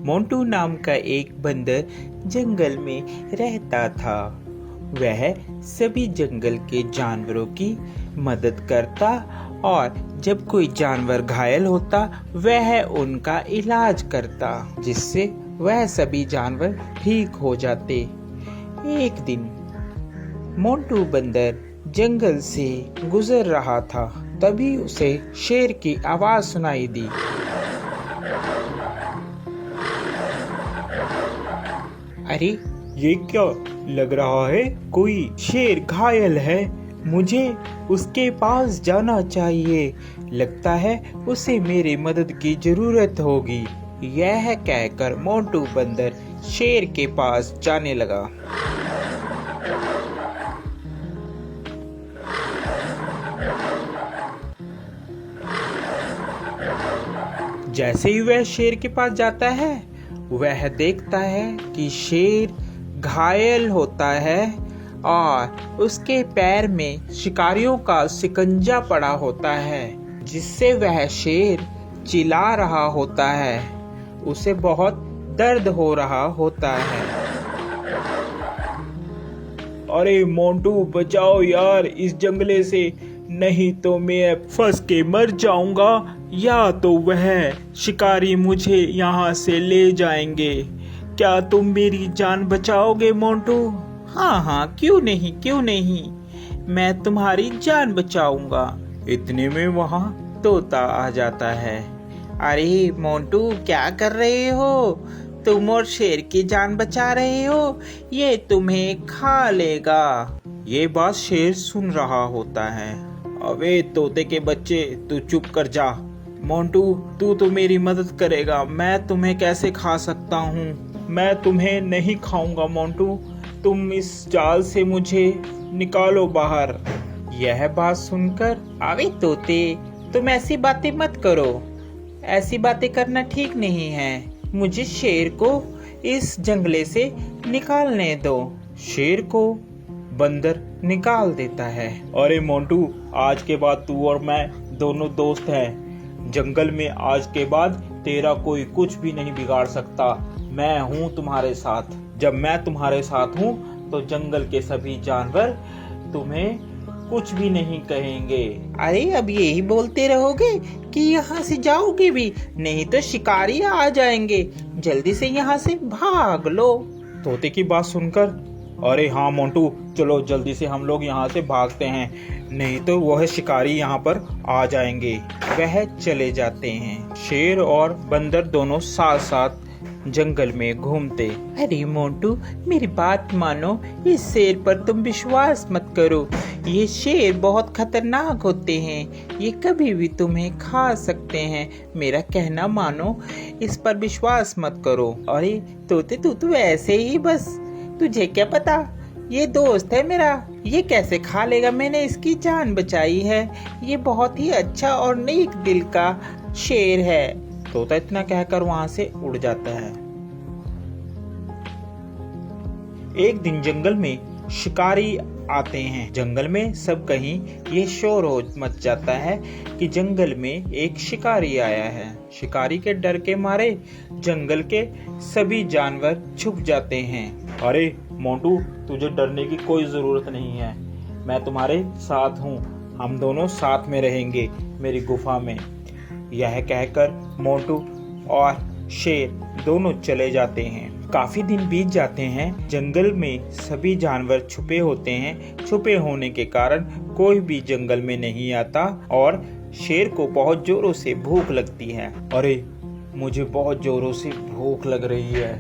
मोंटू नाम का एक बंदर जंगल में रहता था। वह सभी जंगल के जानवरों की मदद करता और जब कोई जानवर घायल होता वह उनका इलाज करता, जिससे वह सभी जानवर ठीक हो जाते। एक दिन मोंटू बंदर जंगल से गुजर रहा था, तभी उसे शेर की आवाज सुनाई दी। अरे ये क्या लग रहा है? कोई शेर घायल है, मुझे उसके पास जाना चाहिए। लगता है उसे मेरी मदद की जरूरत होगी। यह कहकर मोंटू बंदर शेर के पास जाने लगा। जैसे ही वह शेर के पास जाता है, वह देखता है कि शेर घायल होता है और उसके पैर में शिकारियों का शिकंजा पड़ा होता है, जिससे वह शेर चिल्ला रहा होता है। उसे बहुत दर्द हो रहा होता है। अरे मोंटू, बचाओ यार इस जंगले से, नहीं तो मैं फंस के मर जाऊंगा, या तो वह शिकारी मुझे यहाँ से ले जाएंगे। क्या तुम मेरी जान बचाओगे मोंटू? हाँ, क्यों नहीं, मैं तुम्हारी जान बचाऊंगा। इतने में वहाँ तोता आ जाता है। अरे मोंटू, क्या कर रहे हो? तुम और शेर की जान बचा रहे हो, ये तुम्हें खा लेगा। ये बात शेर सुन रहा होता है। अबे तोते के बच्चे, तू चुप कर जा। मोंटू, तू तो मेरी मदद करेगा, मैं तुम्हें कैसे खा सकता हूँ? मैं तुम्हें नहीं खाऊंगा मोंटू, तुम इस जाल से मुझे निकालो बाहर। यह बात सुनकर, अबे तोते, तुम ऐसी बातें मत करो, ऐसी बातें करना ठीक नहीं है। मुझे शेर को इस जंगले से निकालने दो। शेर को बंदर निकाल देता है। अरे मोंटू, आज के बाद तू और मैं दोनों दोस्त हैं। जंगल में आज के बाद तेरा कोई कुछ भी नहीं बिगाड़ सकता। मैं हूँ तुम्हारे साथ। जब मैं तुम्हारे साथ हूँ तो जंगल के सभी जानवर तुम्हें कुछ भी नहीं कहेंगे। अरे अब यही बोलते रहोगे कि यहाँ से जाओगे भी, नहीं तो शिकारी आ जाएंगे। जल्दी से यहाँ से भाग लो। तोते की बात सुनकर, अरे हाँ मोंटू, चलो जल्दी से हम लोग यहाँ से भागते हैं, नहीं तो वह शिकारी यहाँ पर आ जाएंगे। वह चले जाते हैं। शेर और बंदर दोनों साथ साथ जंगल में घूमते। अरे मोंटू, मेरी बात मानो, इस शेर पर तुम विश्वास मत करो। ये शेर बहुत खतरनाक होते हैं, ये कभी भी तुम्हें खा सकते हैं। मेरा कहना मानो, इस पर विश्वास मत करो। अरे तोते, तू तो ऐसे ही बस, तुझे क्या पता, ये दोस्त है मेरा, ये कैसे खा लेगा? मैंने इसकी जान बचाई है। ये बहुत ही अच्छा और नेक दिल का शेर है। तोता इतना कहकर वहां से उड़ जाता है। एक दिन जंगल में शिकारी आते हैं। जंगल में सब कहीं ये शोर हो मच जाता है कि जंगल में एक शिकारी आया है। शिकारी के डर के मारे जंगल के सभी जानवर छुप जाते हैं। अरे मोंटू, तुझे डरने की कोई जरूरत नहीं है, मैं तुम्हारे साथ हूँ, हम दोनों साथ में रहेंगे मेरी गुफा में। यह कहकर मोंटू और शेर दोनों चले जाते हैं। काफी दिन बीत जाते हैं। जंगल में सभी जानवर छुपे होते हैं। छुपे होने के कारण कोई भी जंगल में नहीं आता और शेर को बहुत जोरों से भूख लगती है। अरे मुझे बहुत जोरों से भूख लग रही है,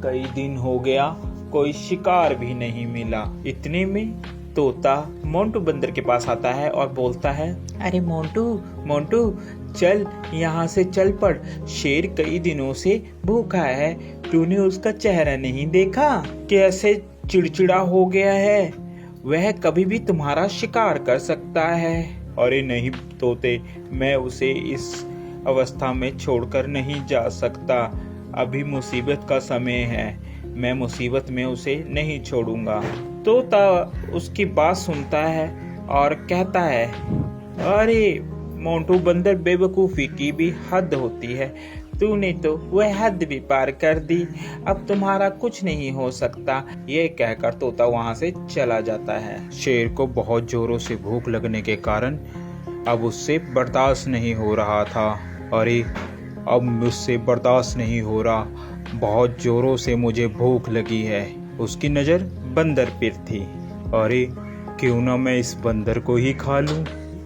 कई दिन हो गया कोई शिकार भी नहीं मिला। इतने में तोता मोंटू बंदर के पास आता है और बोलता है, अरे मोंटू, चल यहाँ से चल पड़। शेर कई दिनों से भूखा है, तूने उसका चेहरा नहीं देखा? कैसे चिड़चिड़ा हो गया है, वह कभी भी तुम्हारा शिकार कर सकता है। अरे नहीं तोते, मैं उसे इस अवस्था में छोड़कर नहीं जा सकता, अभी मुसीबत का समय है, मैं मुसीबत में उसे नहीं छोड़ूंगा। तोता उसकी बात सुनता है और कहता है, अरे मोंटू बंदर, बेवकूफ़ी की भी हद होती है, तूने तो वह हद भी पार कर दी, अब तुम्हारा कुछ नहीं हो सकता। ये कहकर तोता वहाँ से चला जाता है। शेर को बहुत जोरों से भूख लगने के कारण अब उससे बर्दाश्त नहीं हो रहा था। अरे अब मुझसे बर्दाश्त नहीं हो रहा, बहुत जोरों से मुझे भूख लगी है। उसकी नज़र बंदर पर थी। अरे क्यों ना मैं इस बंदर को ही खा लूं,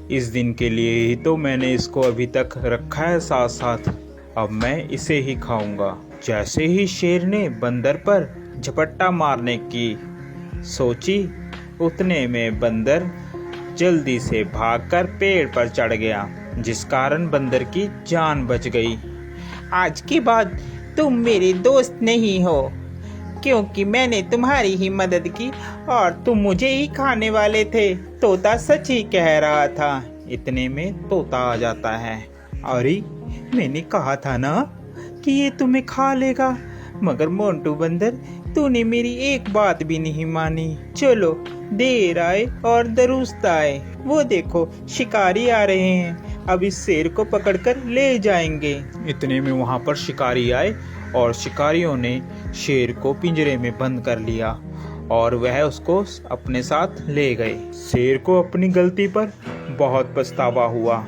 इस दिन के लिए ही तो मैंने इसको अभी तक रखा है साथ साथ, अब मैं इसे ही खाऊंगा। जैसे ही शेर ने बंदर पर झपट्टा मारने की सोची, उतने में बंदर जल्दी से भागकर पेड़ पर चढ़ गया, जिस कारण बंदर की जान बच गई। आज के बाद तुम मेरे दोस्त नहीं हो, क्योंकि मैंने तुम्हारी ही मदद की और तुम मुझे ही खाने वाले थे। तोता सच ही कह रहा था। इतने में तोता आ जाता है। अरे मैंने कहा था ना कि ये तुम्हें खा लेगा, मगर मोंटू बंदर, तूने मेरी एक बात भी नहीं मानी। चलो, देर आए और दुरुस्त आए। वो देखो, शिकारी आ रहे हैं, अब इस शेर को पकड़कर ले जाएंगे। इतने में वहां पर शिकारी आए और शिकारियों ने शेर को पिंजरे में बंद कर लिया और वह उसको अपने साथ ले गए। शेर को अपनी गलती पर बहुत पछतावा हुआ।